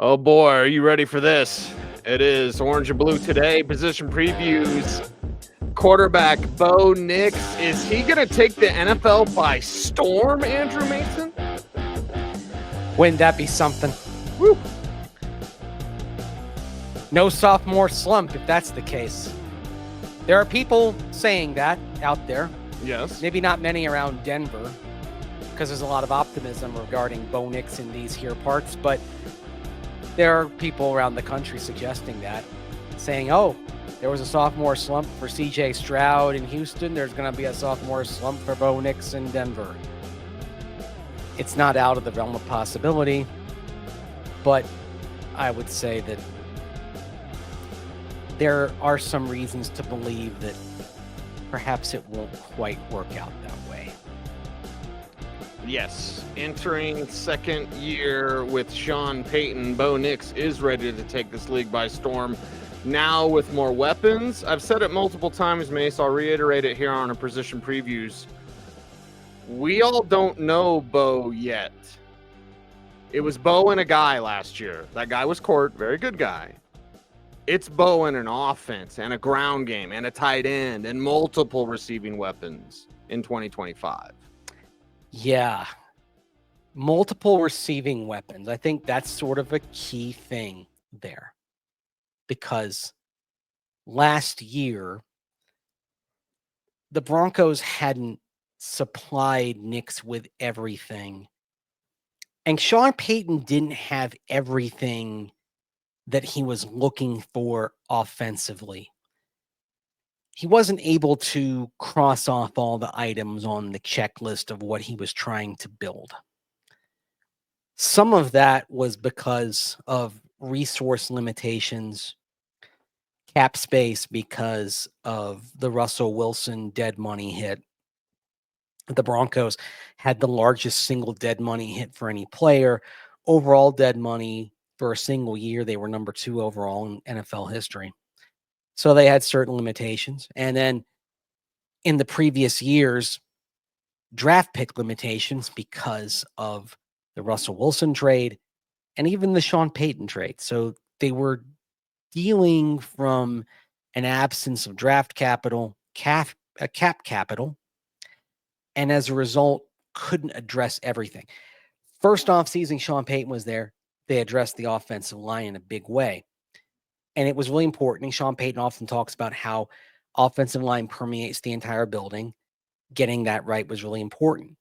Oh boy, are you ready for this? It is Orange and Blue today. Position previews. Quarterback Bo Nix. Is he going to take the NFL by storm, Andrew Mason? Wouldn't that be something? Woo. No sophomore slump if that's the case. There are people saying that out there. Yes. Maybe not many around Denver because there's a lot of optimism regarding Bo Nix in these here parts, but there are people around the country suggesting that, saying, oh, there was a sophomore slump for CJ Stroud in Houston. There's going to be a sophomore slump for Bo Nix in Denver. It's not out of the realm of possibility, but I would say that there are some reasons to believe that perhaps it won't quite work out that way. Yes. Entering second year with Sean Payton, Bo Nix is ready to take this league by storm. Now with more weapons. I've said it multiple times, Mace. I'll reiterate it here on our position previews. We all don't know Bo yet. It was Bo and a guy last year. That guy was Court, very good guy. It's Bo and an offense and a ground game and a tight end and multiple receiving weapons in 2025. Yeah. Multiple receiving weapons. I think that's sort of a key thing there. Because last year, the Broncos hadn't supplied Nix with everything. And Sean Payton didn't have everything that he was looking for offensively. He wasn't able to cross off all the items on the checklist of what he was trying to build. Some of that was because of resource limitations, cap space because of the Russell Wilson dead money hit. The Broncos had the largest single dead money hit for any player. Overall dead money for a single year, they were number 2 overall in NFL history. So they had certain limitations. And then in the previous years, draft pick limitations because of the Russell Wilson trade and even the Sean Payton trade. So they were dealing from an absence of draft capital, cap capital, and as a result, couldn't address everything. First offseason, Sean Payton was there. They addressed the offensive line in a big way. And it was really important. And Sean Payton often talks about how offensive line permeates the entire building. Getting that right was really important.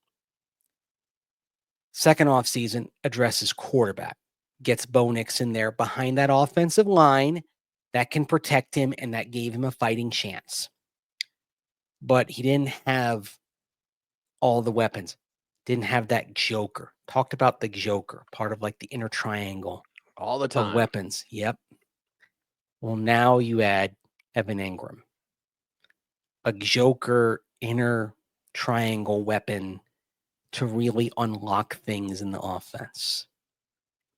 Second offseason, addresses quarterback. Gets Bo Nix in there behind that offensive line that can protect him and that gave him a fighting chance. But he didn't have all the weapons. Didn't have that joker. Talked about the joker, part of like the inner triangle All the time. of weapons. Yep. Well, now you add Evan Engram, a joker inner triangle weapon to really unlock things in the offense.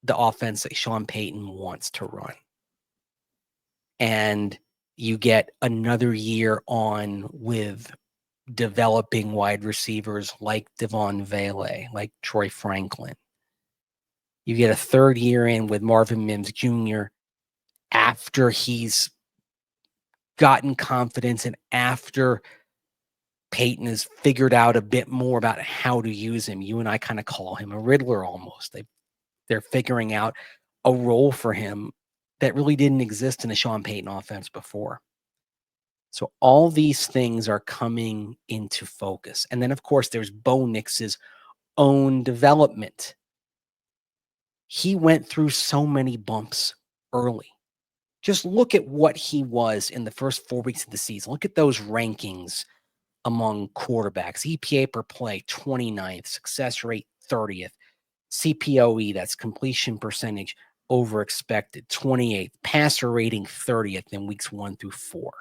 The offense that Sean Payton wants to run. And you get another year on with developing wide receivers like Devon Vele, like Troy Franklin. You get a third year in with Marvin Mims Jr. after he's gotten confidence and after Payton has figured out a bit more about how to use him. You and I kind of call him a Riddler almost. They're figuring out a role for him that really didn't exist in the Sean Payton offense before. So all these things are coming into focus. And then, of course, there's Bo Nix's own development. He went through so many bumps early. Just look at what he was in the first 4 weeks of the season. Look at those rankings among quarterbacks. EPA per play, 29th. Success rate, 30th. CPOE, that's completion percentage, over expected, 28th. Passer rating, 30th in weeks 1 through 4.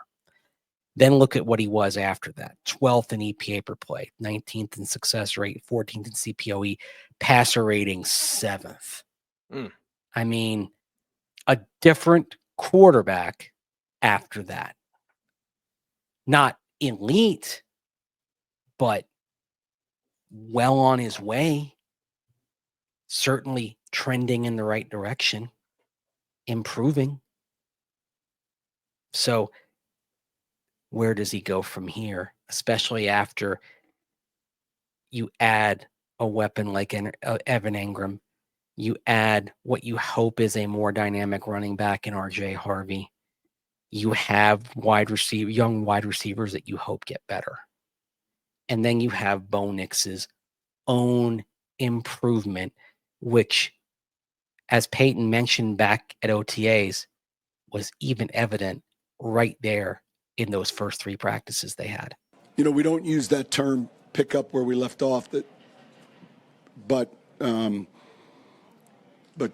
Then look at what he was after that. 12th in EPA per play, 19th in success rate, 14th in CPOE, passer rating 7th. I mean, a different quarterback after that. Not elite, but well on his way. Certainly trending in the right direction. improving. So where does he go from here, especially after you add a weapon like Evan Engram? You add what you hope is a more dynamic running back in RJ Harvey. You have young wide receivers that you hope get better. And then you have Bo Nix's own improvement, which, as Payton mentioned back at OTAs, was even evident right there in those first 3 practices they had. We don't use that term pick up where we left off, but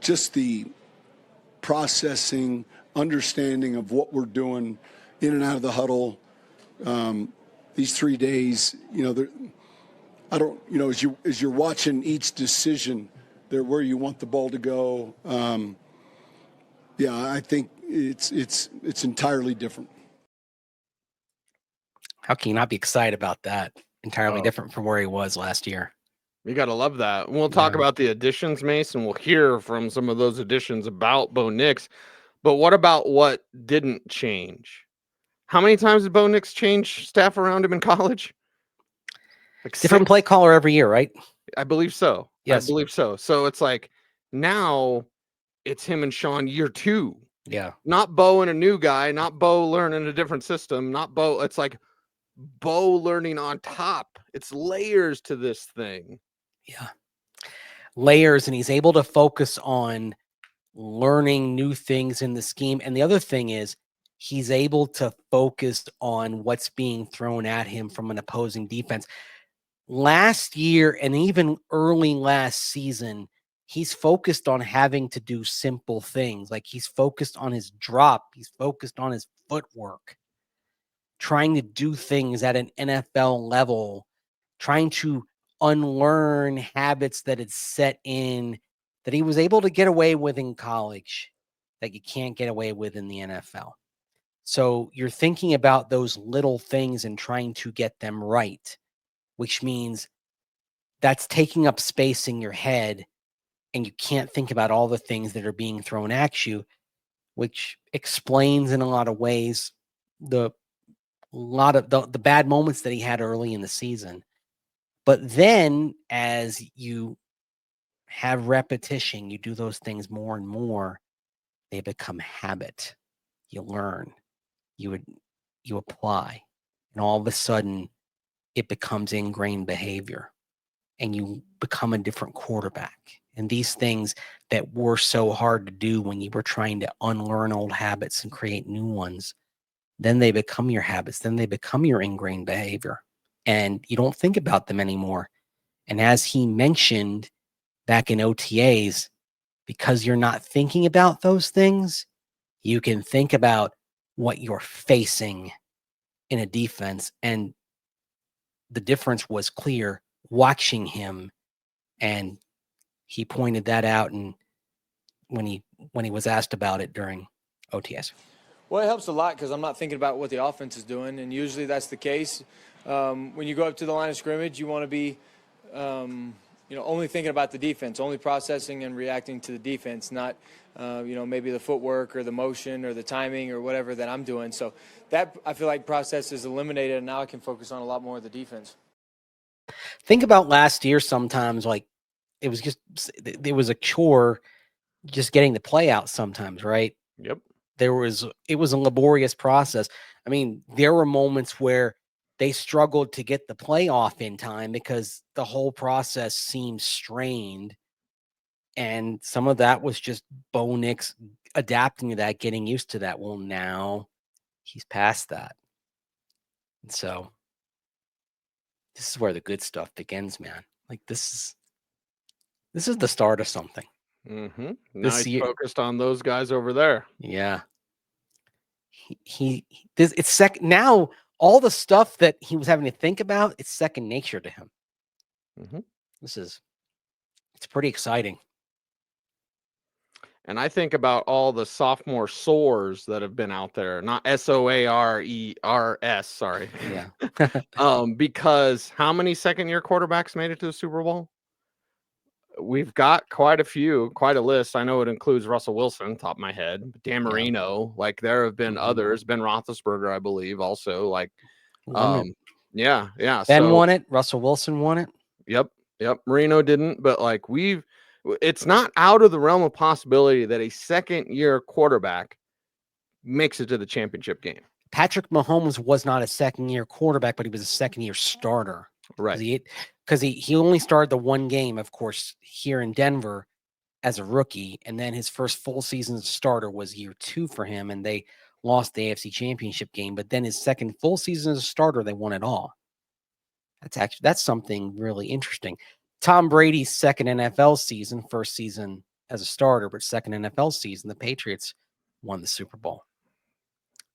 just the processing, understanding of what we're doing in and out of the huddle, these 3 days, as you're watching each decision, they're where you want the ball to go. I think it's entirely different. How can you not be excited about that? Entirely different from where he was last year. You got to love that. We'll talk about the additions, Mason. We'll hear from some of those additions about Bo Nix. But what about what didn't change? How many times did Bo Nix change staff around him in college? Like different play caller every year, right? I believe so. Yes. I believe so. So it's like now it's him and Sean year 2. Yeah. Not Bo and a new guy, not Bo learning a different system, not Bo. It's like Bo learning on top. It's layers to this thing. Yeah. Layers, and he's able to focus on learning new things in the scheme. And the other thing is he's able to focus on what's being thrown at him from an opposing defense. Last year and even early last season, he's focused on having to do simple things. Like he's focused on his drop. He's focused on his footwork, trying to do things at an NFL level, trying to unlearn habits that had set in that he was able to get away with in college that you can't get away with in the NFL. So you're thinking about those little things and trying to get them right, which means that's taking up space in your head and you can't think about all the things that are being thrown at you, which explains in a lot of ways the bad moments that he had early in the season. But then as you have repetition, you do those things more and more, they become habit. You learn, you apply, and all of a sudden it becomes ingrained behavior and you become a different quarterback. And these things that were so hard to do when you were trying to unlearn old habits and create new ones, then they become your habits, then they become your ingrained behavior, and you don't think about them anymore. And as he mentioned back in OTAs, because you're not thinking about those things, you can think about what you're facing in a defense. And the difference was clear watching him. And he pointed that out and when he was asked about it during OTS. Well, it helps a lot because I'm not thinking about what the offense is doing, and usually that's the case. When you go up to the line of scrimmage, you want to be, only thinking about the defense, only processing and reacting to the defense, not, maybe the footwork or the motion or the timing or whatever that I'm doing. So that, I feel like, process is eliminated, and now I can focus on a lot more of the defense. Think about last year sometimes, like it was a chore just getting the play out sometimes, right? Yep. It was a laborious process. I mean, there were moments where they struggled to get the play off in time because the whole process seemed strained. And some of that was just Bo Nix adapting to that, getting used to that. Well, now he's past that. And so this is where the good stuff begins, man. Like this is the start of something. Mm-hmm. Now he's focused on those guys over there. Yeah. It's second now. All the stuff that he was having to think about, it's second nature to him. Mm-hmm. It's pretty exciting. And I think about all the sophomore soars that have been out there, not SOARERS, sorry. Yeah. Because how many second-year quarterbacks made it to the Super Bowl? we've got quite a list. I know it includes Russell Wilson, top of my head, Dan Yeah. Marino. Like there have been Mhm. others. Ben Roethlisberger, I believe, also. Like, Won it. yeah. Ben So, won it. Russell Wilson won it. Yep. Marino didn't, but like it's not out of the realm of possibility that a second-year quarterback makes it to the championship game. Patrick Mahomes was not a second-year quarterback, but he was a second-year starter. Right. Because he only started the one game, of course, here in Denver as a rookie, and then his first full season as a starter was year 2 for him, and they lost the AFC Championship game. But then his second full season as a starter, they won it all. That's something really interesting. Tom Brady's second NFL season, first season as a starter, but second NFL season, the Patriots won the Super Bowl.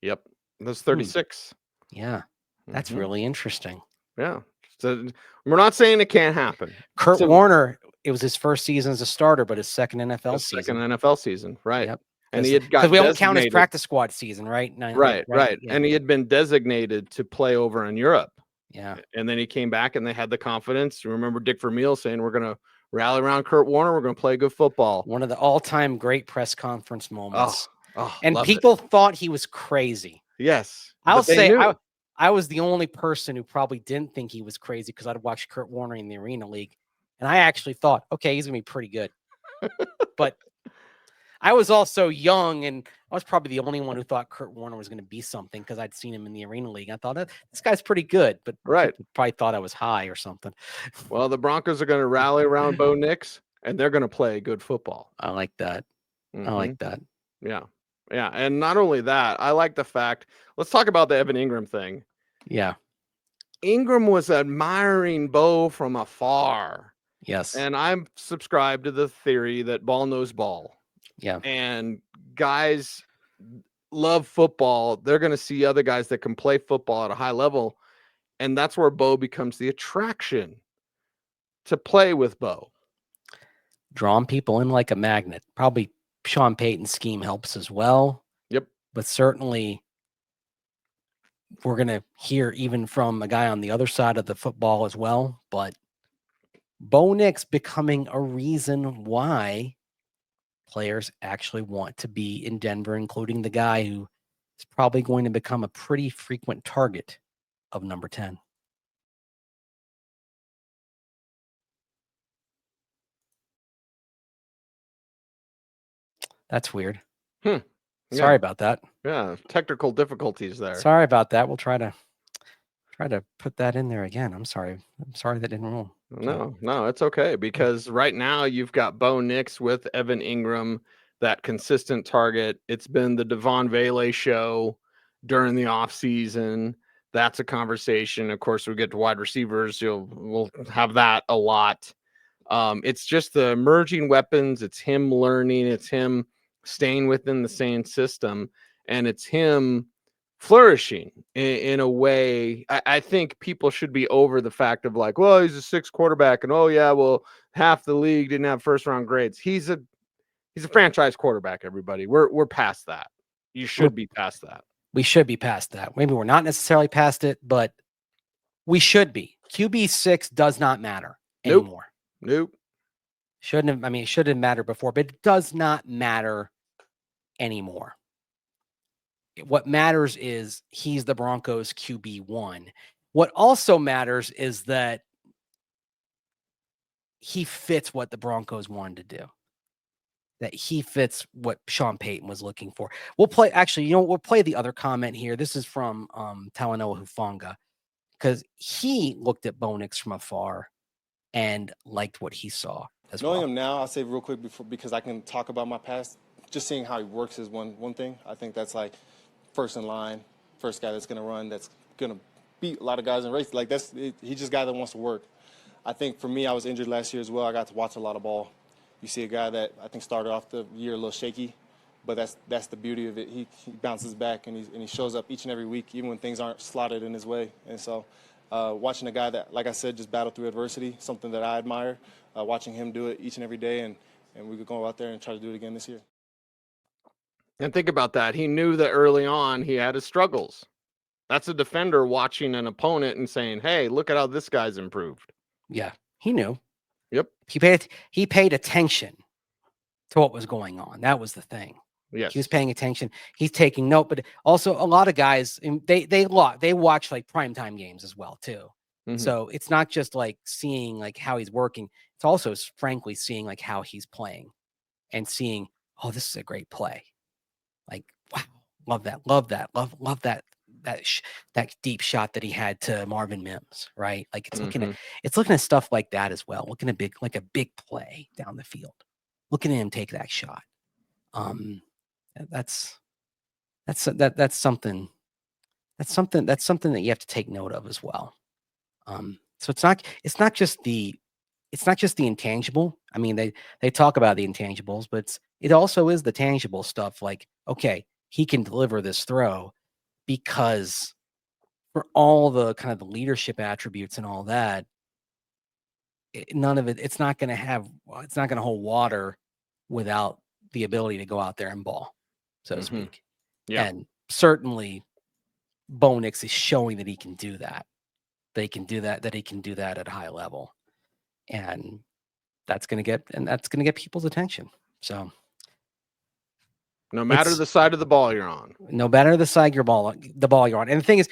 Yep. That's 36. Yeah. That's really interesting. Yeah. So we're not saying it can't happen. Kurt Warner, it was his first season as a starter, but his second NFL season. Second NFL season, right. Yep. And he had got because we don't count his practice squad season, right? Right. Yeah. And he had been designated to play over in Europe. Yeah. And then he came back and they had the confidence. Remember Dick Vermeil saying, we're going to rally around Kurt Warner. We're going to play good football. One of the all-time great press conference moments. And loved people thought he was crazy. Yes. I'll say I was the only person who probably didn't think he was crazy because I'd watched Kurt Warner in the Arena League. And I actually thought, okay, he's going to be pretty good. But I was also young, and I was probably the only one who thought Kurt Warner was going to be something because I'd seen him in the Arena League. I thought, this guy's pretty good, but probably thought I was high or something. Well, the Broncos are going to rally around Bo Nix, and they're going to play good football. I like that. I like that. Yeah. Yeah. And not only that, I like the fact, let's talk about the Evan Engram thing. Yeah. Ingram was admiring Bo from afar. Yes. And I'm subscribed to the theory that ball knows ball. Yeah. And guys love football. They're going to see other guys that can play football at a high level. And that's where Bo becomes the attraction to play with Bo. Drawing people in like a magnet. Probably Sean Payton's scheme helps as well. Yep. But certainly we're going to hear even from a guy on the other side of the football as well. But Bo Nix becoming a reason why players actually want to be in Denver, including the guy who is probably going to become a pretty frequent target of number 10. That's weird. Sorry about that. Yeah, technical difficulties there. Sorry about that. We'll try to put that in there again. I'm sorry that didn't roll. No, it's okay, because right now you've got Bo Nix with Evan Engram, that consistent target. It's been the Devon Vele show during the offseason. That's a conversation. Of course, we get to wide receivers. We'll have that a lot. It's just the emerging weapons. It's him learning. It's him staying within the same system, and it's him flourishing in a way. I think people should be over the fact of like, well, he's a 6 quarterback, and oh yeah, well, half the league didn't have first round grades. He's a franchise quarterback. Everybody, we're past that. You should be past that. We should be past that. Maybe we're not necessarily past it, but we should be. QB6 does not matter anymore. Nope. It shouldn't matter before, but it does not matter anymore. What matters is he's the Broncos QB1. What also matters is that he fits what the Broncos wanted to do. That he fits what Sean Payton was looking for. We'll play the other comment here. This is from Talanoa Hufanga, because he looked at Bo Nix from afar and liked what he saw as well. Knowing him now, I'll say real quick because I can talk about my past. Just seeing how he works is one thing. I think that's like first in line, first guy that's going to run, that's going to beat a lot of guys in race. He's just a guy that wants to work. I think for me, I was injured last year as well. I got to watch a lot of ball. You see a guy that I think started off the year a little shaky, but that's the beauty of it. He bounces back and he shows up each and every week, even when things aren't slotted in his way. And so watching a guy that, like I said, just battled through adversity, something that I admire, watching him do it each and every day, and we could go out there and try to do it again this year. And think about that. He knew that early on he had his struggles. That's a defender watching an opponent and saying, hey, look at how this guy's improved. Yeah, he knew. Yep. He paid attention to what was going on. That was the thing. Yes. He was paying attention. He's taking note, but also a lot of guys, they watch like primetime games as well too. So it's not just like seeing like how he's working. It's also frankly seeing like how he's playing and seeing, oh, this is a great play. Like, wow, love that deep shot that he had to Marvin Mims, right? Like it's looking at stuff like that as well. Looking at a big play down the field. Looking at him take that shot. That's something that you have to take note of as well. So it's not just the intangible. I mean, they talk about the intangibles, but it also is the tangible stuff. Like, okay, he can deliver this throw because for all the kind of the leadership attributes and all that, none of it. It's not going to hold water without the ability to go out there and ball, so to speak. Yeah. And certainly Bo Nix is showing that he can do that. That he can do that at a high level. And that's going to get people's attention. So no matter the side of the ball you're on. No matter the side the ball you're on. And the thing is,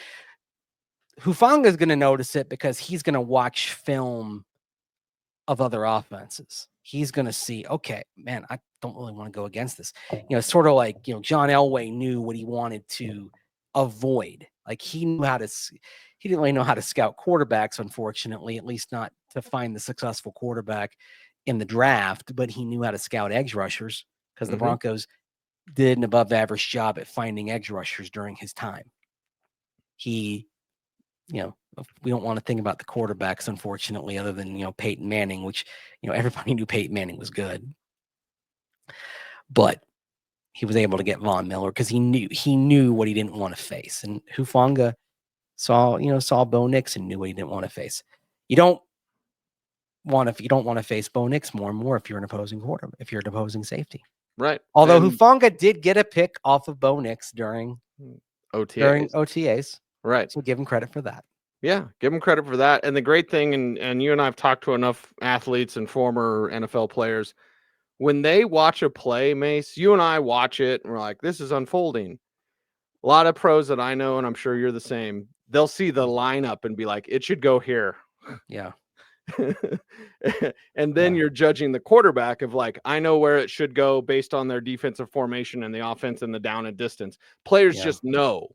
Hufanga is going to notice it because he's going to watch film of other offenses. He's going to see, okay, man, I don't really want to go against this. Sort of like, John Elway knew what he wanted to avoid. Like he didn't really know how to scout quarterbacks, unfortunately, at least not to find the successful quarterback in the draft, but he knew how to scout edge rushers because the Broncos did an above average job at finding edge rushers during his time. We don't want to think about the quarterbacks, unfortunately, other than, Peyton Manning, which, everybody knew Peyton Manning was good. But he was able to get Von Miller because he knew what he didn't want to face. And Hufanga saw Bo Nix and knew what he didn't want to face. You don't want to face Bo Nix more and more if you're an opposing safety. Right. Although Hufanga did get a pick off of Bo Nix during OTAs. Right. So give him credit for that. Yeah, give him credit for that. And the great thing, and you and I have talked to enough athletes and former NFL players, when they watch a play, Mace, you and I watch it and we're like, this is unfolding. A lot of pros that I know, and I'm sure you're the same, they'll see the lineup and be like, it should go here. Yeah. And then you're judging the quarterback of like, I know where it should go based on their defensive formation and the offense and the down and distance. Players just know.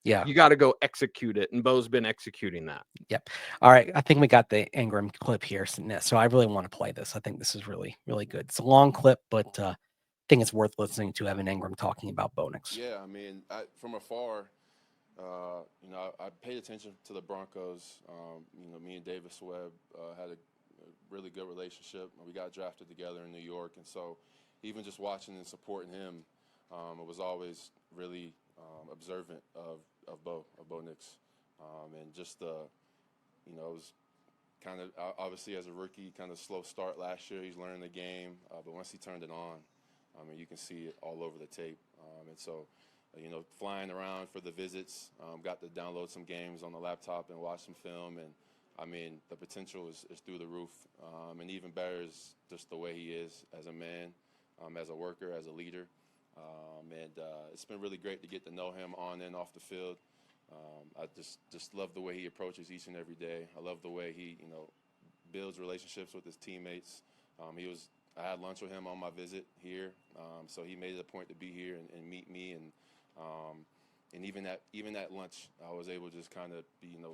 Yeah. You got to go execute it. And Bo's been executing that. Yep. All right. I think we got the Ingram clip here. So I really want to play this. I think this is really, really good. It's a long clip, but I think it's worth listening to Evan Engram talking about Bo Nix. Yeah. I mean, from afar, I paid attention to the Broncos. Me and Davis Webb had a really good relationship. We got drafted together in New York. And so even just watching and supporting him, it was always really observant of Bo Nix. And just, it was kind of, obviously as a rookie, kind of slow start last year. He's learning the game. But once he turned it on, you can see it all over the tape. And so, flying around for the visits, got to download some games on the laptop and watch some film. And, the potential is through the roof. And even better is just the way he is as a man, as a worker, as a leader. It's been really great to get to know him on and off the field. I just love the way he approaches each and every day. I love the way he, builds relationships with his teammates. I had lunch with him on my visit here, so he made it a point to be here and meet me. And even at lunch, I was able to just kind of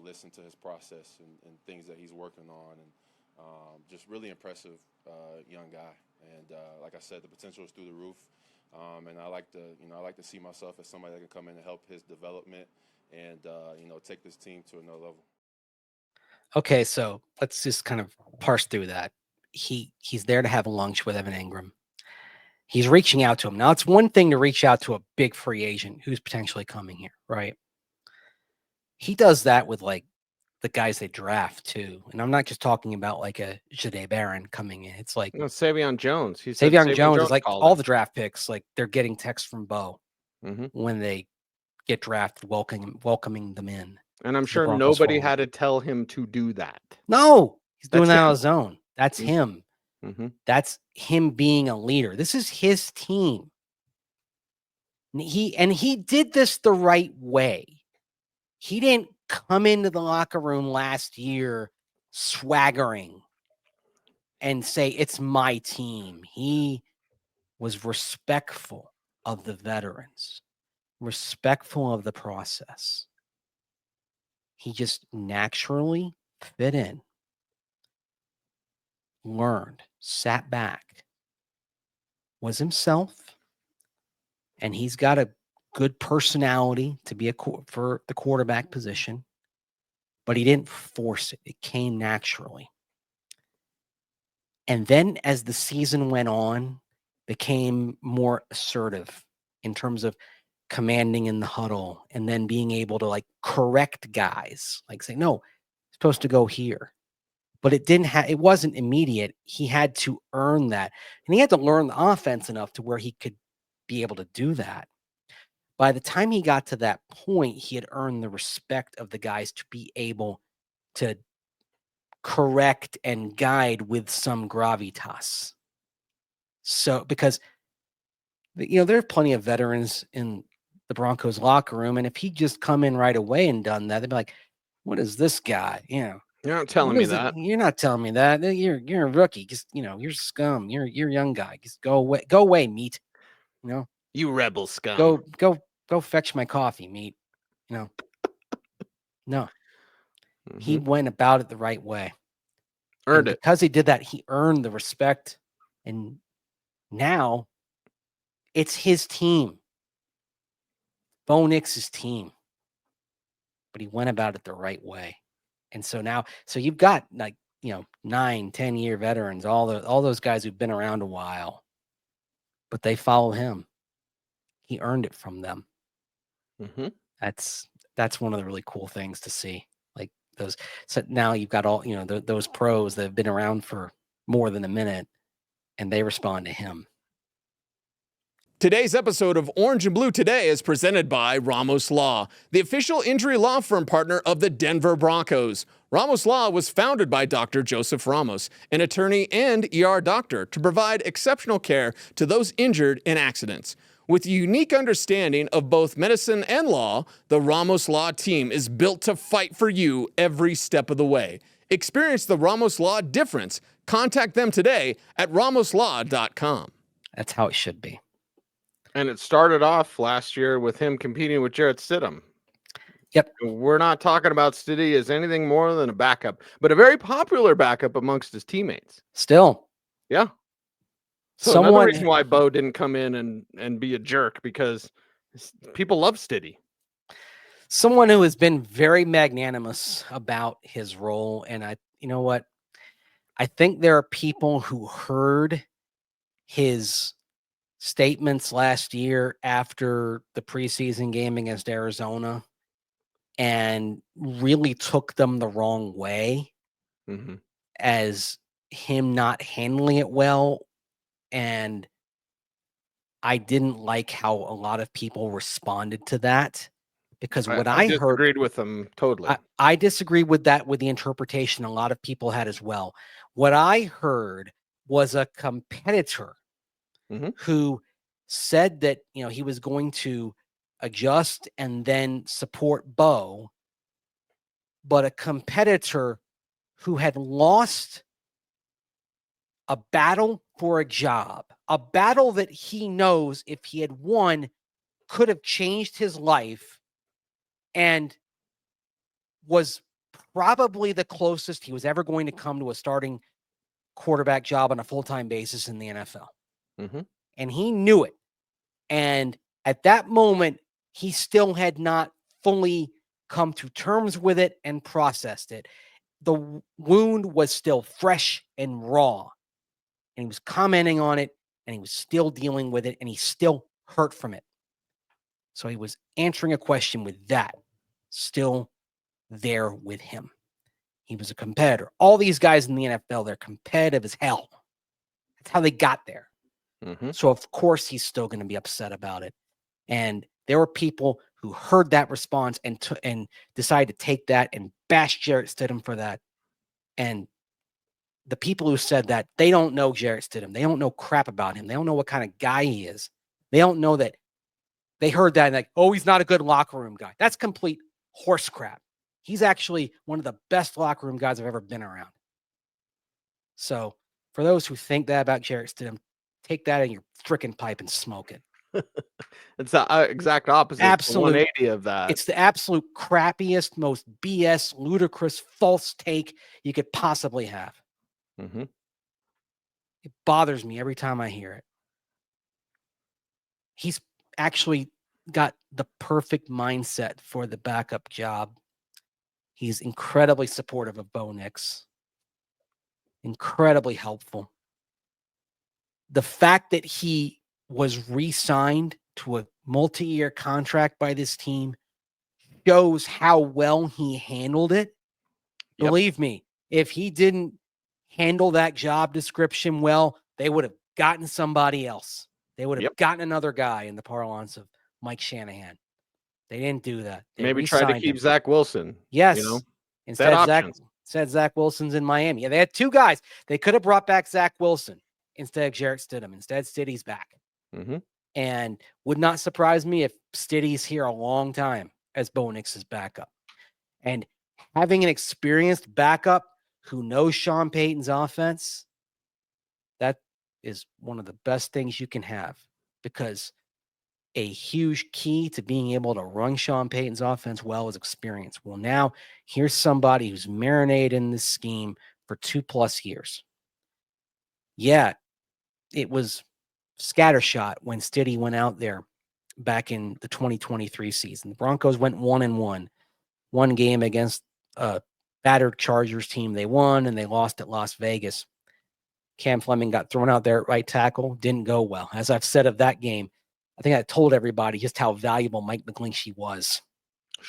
listen to his process and things that he's working on, and just really impressive young guy. And like I said, the potential is through the roof. And I like to see myself as somebody that can come in and help his development and take this team to another level. Okay, so let's just kind of parse through that. He's there to have lunch with Evan Engram. He's reaching out to him. Now, it's one thing to reach out to a big free agent who's potentially coming here, right? He does that with like the guys they draft too. And I'm not just talking about like a Jahdae Barron coming in. It's like Savion Jones. Savion Jones is like all the draft picks. Like they're getting texts from Bo when they get drafted, welcoming them in. And I'm sure nobody had to tell him to do that. No, he's doing that on his own. That's him. Mm-hmm. That's him being a leader. This is his team. He did this the right way. He didn't come into the locker room last year swaggering and say, it's my team. He was respectful of the veterans, respectful of the process. He just naturally fit in, learned, sat back, was himself, and he's got a good personality to be for the quarterback position, but he didn't force it. It came naturally. And then as the season went on, became more assertive in terms of commanding in the huddle and then being able to like correct guys, like say, no, it's supposed to go here. But it wasn't immediate. He had to earn that. And he had to learn the offense enough to where he could be able to do that. By the time he got to that point, he had earned the respect of the guys to be able to correct and guide with some gravitas. So, because, there are plenty of veterans in the Broncos locker room. And if he just come in right away and done that, they'd be like, what is this guy? You're not telling me that. You're not telling me that. You're a rookie. Just, you're scum. You're a young guy. Just go away. Go away, meat. You rebel scum. Go fetch my coffee, meat. No. Mm-hmm. He went about it the right way. Earned it. Because he did that, he earned the respect. And now it's his team. Bo Nix's team. But he went about it the right way. And so now, you've got 9-10 year veterans, all those guys who've been around a while, but they follow him. He earned it from them. Mm-hmm. That's one of the really cool things to see. Like those. So now you've got all those pros that have been around for more than a minute, and they respond to him. Today's episode of Orange and Blue Today is presented by Ramos Law, the official injury law firm partner of the Denver Broncos. Ramos Law was founded by Dr. Joseph Ramos, an attorney and ER doctor, to provide exceptional care to those injured in accidents. With a unique understanding of both medicine and law, the Ramos Law team is built to fight for you every step of the way. Experience the Ramos Law difference. Contact them today at ramoslaw.com. That's how it should be. And it started off last year with him competing with Jarrett Stidham. Yep. We're not talking about Stiddy as anything more than a backup, but a very popular backup amongst his teammates. Still. Yeah. So another reason why Bo didn't come in and be a jerk, because people love Stiddy. Someone who has been very magnanimous about his role. And you know what? I think there are people who heard his statements last year after the preseason game against Arizona and really took them the wrong way, as him not handling it well. And I didn't like how a lot of people responded to that, because what I heard, disagreed with them totally. I disagree with that, with the interpretation a lot of people had as well. What I heard was a competitor who said that, he was going to adjust and then support Bo, but a competitor who had lost a battle for a job, a battle that he knows if he had won could have changed his life, and was probably the closest he was ever going to come to a starting quarterback job on a full-time basis in the NFL. And he knew it. And at that moment, he still had not fully come to terms with it and processed it. The wound was still fresh and raw. And he was commenting on it, and he was still dealing with it, and he still hurt from it. So he was answering a question with that still there with him. He was a competitor. All these guys in the NFL, they're competitive as hell. That's how they got there. So of course he's still going to be upset about it. And there were people who heard that response and decided to take that and bash Jarrett Stidham for that. And the people who said that, they don't know Jarrett Stidham. They don't know crap about him. They don't know what kind of guy he is. They don't know that. They heard that and like, oh, he's not a good locker room guy. That's complete horse crap. He's actually one of the best locker room guys I've ever been around. So for those who think that about Jarrett Stidham, take that in your freaking pipe and smoke it. It's the exact opposite. Absolute 180 of that. It's the absolute crappiest, most BS, ludicrous, false take you could possibly have. Mm-hmm. It bothers me every time I hear it. He's actually got the perfect mindset for the backup job. He's incredibly supportive of Bo Nix. Incredibly helpful. The fact that he was re-signed to a multi-year contract by this team shows how well he handled it. Yep. Believe me, if he didn't handle that job description well, they would have gotten somebody else. They would have gotten another guy in the parlance of Mike Shanahan. They didn't do that. They maybe try to keep him. Zach Wilson. Yes. You know, Instead, Zach Wilson's in Miami. Yeah, they had two guys. They could have brought back Zach Wilson instead of Jarrett Stidham. Instead, Stiddy's back. Mm-hmm. And would not surprise me if Stiddy's here a long time as Bo Nix's backup. And having an experienced backup who knows Sean Payton's offense, that is one of the best things you can have, because a huge key to being able to run Sean Payton's offense well is experience. Well, now here's somebody who's marinated in this scheme for 2+ years. Yeah, it was scattershot when Stiddy went out there back in the 2023 season. The Broncos went 1-1. One game against a battered Chargers team they won, and they lost at Las Vegas. Cam Fleming got thrown out there at right tackle. Didn't go well. As I've said of that game, I think I told everybody just how valuable Mike McGlinchey was.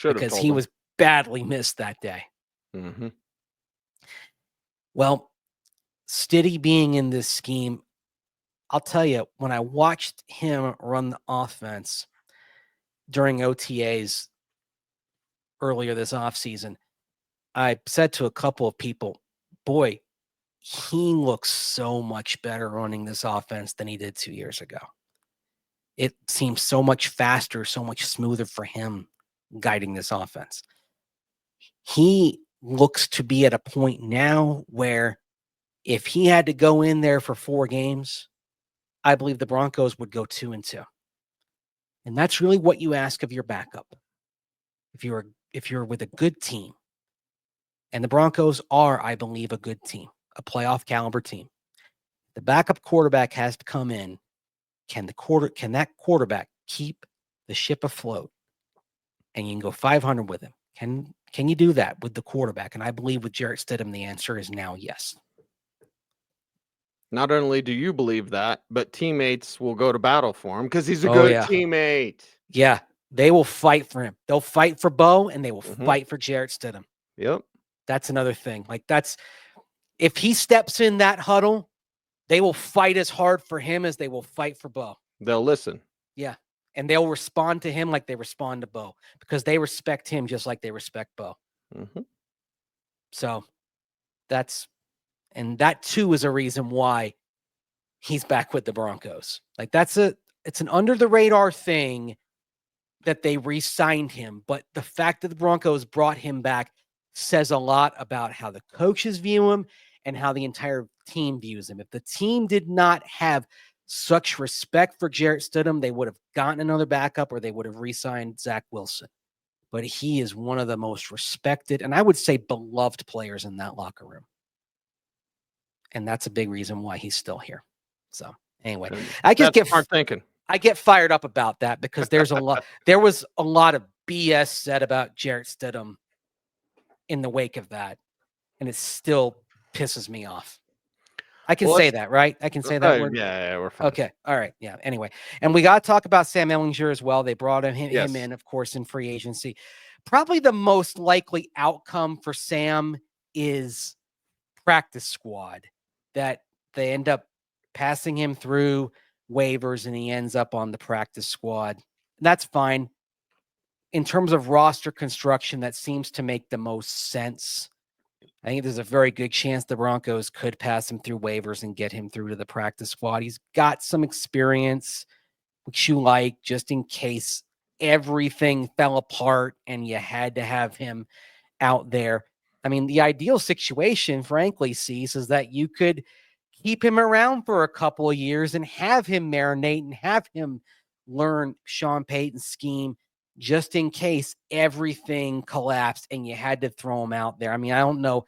Because he was badly missed that day. Mm-hmm. Well, Stiddy being in this scheme, I'll tell you, when I watched him run the offense during OTAs earlier this offseason, I said to a couple of people, boy, he looks so much better running this offense than he did 2 years ago. It seems so much faster, so much smoother for him guiding this offense. He looks to be at a point now where if he had to go in there for 4 games, I believe the Broncos would go 2-2. And that's really what you ask of your backup. If you're with a good team, and the Broncos are, I believe, a good team, a playoff caliber team, the backup quarterback has to come in. Can that quarterback keep the ship afloat? And you can go 500 with him. Can you do that with the quarterback? And I believe with Jarrett Stidham, the answer is now yes. Not only do you believe that, but teammates will go to battle for him because he's a good teammate. Yeah, they will fight for him. They'll fight for Bo, and they will fight for Jarrett Stidham. Yep. That's another thing. If he steps in that huddle, they will fight as hard for him as they will fight for Bo. They'll listen. Yeah, and they'll respond to him like they respond to Bo, because they respect him just like they respect Bo. Mm-hmm. So that too is a reason why he's back with the Broncos. It's an under the radar thing that they re-signed him, but the fact that the Broncos brought him back says a lot about how the coaches view him and how the entire team views him. If the team did not have such respect for Jarrett Stidham, they would have gotten another backup or they would have re-signed Zach Wilson. But he is one of the most respected and I would say beloved players in that locker room. And that's a big reason why he's still here. So anyway, I get fired up about that because there was a lot of BS said about Jarrett Stidham in the wake of that. And it still pisses me off. I can say that, right? I can say that word. Yeah, we're fine. Okay. All right. Yeah. Anyway, and we got to talk about Sam Ehlinger as well. They brought him in, of course, in free agency. Probably the most likely outcome for Sam is practice squad, that they end up passing him through waivers and he ends up on the practice squad. That's fine. In terms of roster construction, that seems to make the most sense. I think there's a very good chance the Broncos could pass him through waivers and get him through to the practice squad. He's got some experience, which you like, just in case everything fell apart and you had to have him out there. I mean, the ideal situation, frankly, Cease, is that you could keep him around for a couple of years and have him marinate and have him learn Sean Payton's scheme just in case everything collapsed and you had to throw him out there. I mean, I don't know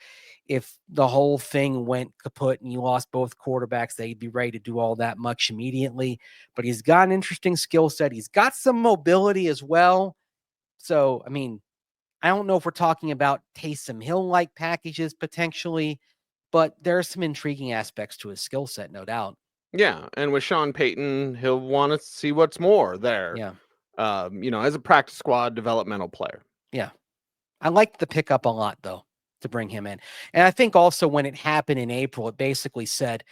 if the whole thing went kaput and you lost both quarterbacks, they'd be ready to do all that much immediately. But he's got an interesting skill set. He's got some mobility as well. So, I mean, I don't know if we're talking about Taysom Hill-like packages potentially, but there are some intriguing aspects to his skill set, no doubt. Yeah, and with Sean Payton, he'll want to see what's more there. Yeah. As a practice squad developmental player. Yeah. I liked the pickup a lot, though, to bring him in. And I think also when it happened in April, it basically said,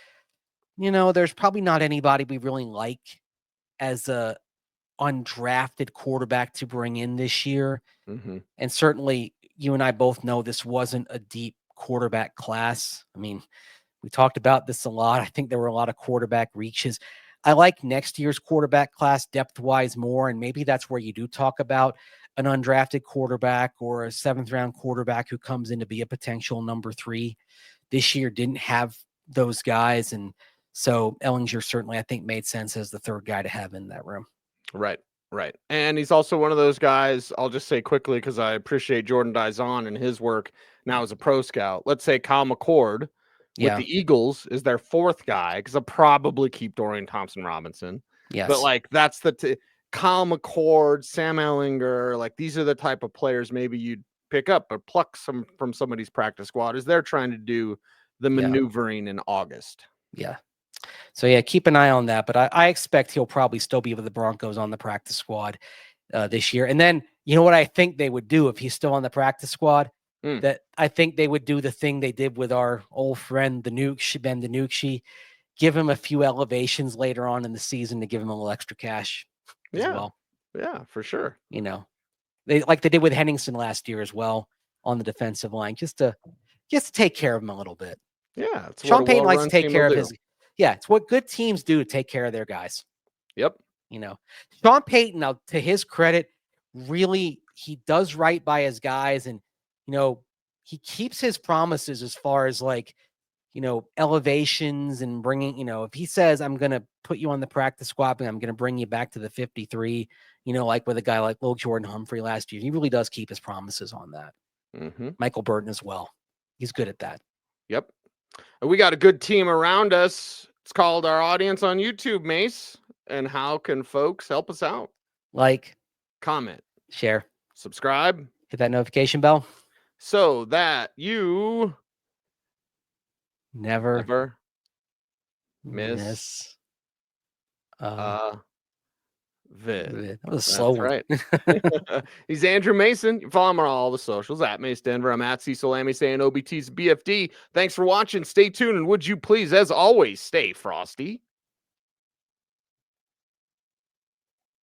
there's probably not anybody we really like as a undrafted quarterback to bring in this year. Mm-hmm. And certainly you and I both know this wasn't a deep quarterback class. I mean, we talked about this a lot. I think there were a lot of quarterback reaches. I like next year's quarterback class depth-wise more, and maybe that's where you do talk about an undrafted quarterback or a 7th-round quarterback who comes in to be a potential number 3. This year didn't have those guys, and so Ellinger certainly, I think, made sense as the 3rd guy to have in that room. Right. And he's also one of those guys, I'll just say quickly because I appreciate Jordan Dizon and his work now as a pro scout. Let's say Kyle McCord with the Eagles is their 4th guy, because I'll probably keep Dorian Thompson-Robinson. Yes. But that's Kyle McCord, Sam Ellinger, these are the type of players maybe you'd pick up or pluck some from somebody's practice squad as they're trying to do the maneuvering in August. Yeah. So, keep an eye on that. But I expect he'll probably still be with the Broncos on the practice squad this year. And then, you know what I think they would do if he's still on the practice squad? That I think they would do the thing they did with our old friend, Ben DiNucci, give him a few elevations later on in the season to give him a little extra cash as well. Yeah, for sure. They like they did with Henningsen last year as well on the defensive line, just to take care of him a little bit. Yeah. Sean Payton likes to take care of his. Yeah, it's what good teams do to take care of their guys. Yep. Sean Payton, now to his credit, really he does right by his guys, and he keeps his promises as far as elevations and bringing, if he says, I'm going to put you on the practice squad and I'm going to bring you back to the 53, like with a guy like Lil Jordan Humphrey last year, he really does keep his promises on that. Mm-hmm. Michael Burton as well. He's good at that. Yep. We got a good team around us. It's called our audience on YouTube, Mace. And how can folks help us out? Like, comment, share, subscribe, hit that notification bell so that you never miss vid. That was a slow one. Right. He's Andrew Mason. You follow him on all the socials at Mace Denver. I'm at Cecil Lammey saying OBT's BFD. Thanks for watching. Stay tuned. And would you please, as always, stay frosty.